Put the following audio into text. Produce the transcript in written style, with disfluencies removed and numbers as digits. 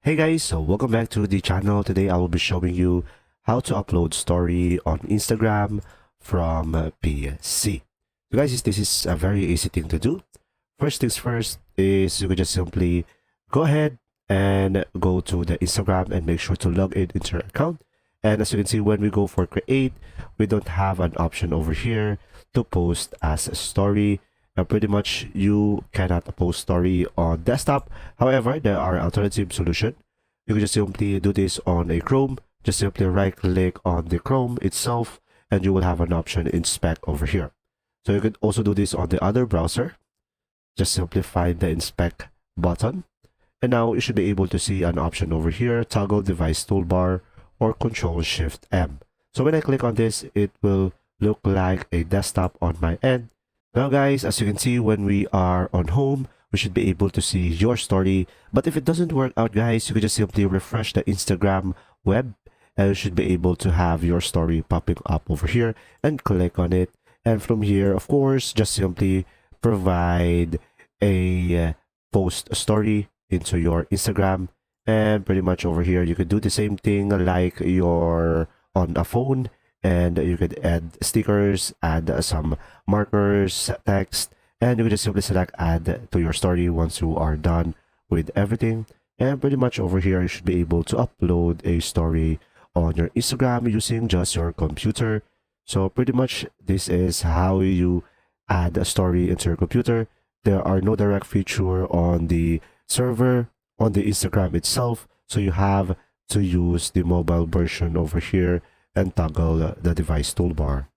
Hey guys, so welcome back to the channel. Today I will be showing you how to upload story on Instagram from PC. So guys, this is a very easy thing to do. First things first is you can just simply go ahead and go to the Instagram and make sure to log in into your account. And as you can see, when we go for create, we don't have an option over here to post as a story. Pretty much you cannot post story on desktop. However, there are alternative solution. You can just simply do this on a Chrome. Just simply right click on the Chrome itself and you will have an option inspect over here. So you can also do this on the other browser. Just simply find the inspect button. And now you should be able to see an option over here, toggle device toolbar or Control Shift M. So when I click on this, it will look like a desktop on my end. Now guys, as you can see, when we are on home, we should be able to see your story. But if it doesn't work out guys, you can just simply refresh the Instagram web and you should be able to have your story popping up over here and click on it. And from here, of course, just simply provide a post story into your Instagram. And pretty much over here, you could do the same thing like you're on a phone. And you could add stickers, add some markers, text, and you can just simply select add to your story once you are done with everything. And pretty much over here, you should be able to upload a story on your Instagram using just your computer. So pretty much this is how you add a story into your computer. There are no direct feature on the server, on the Instagram itself. So you have to use the mobile version over here and toggle the device toolbar.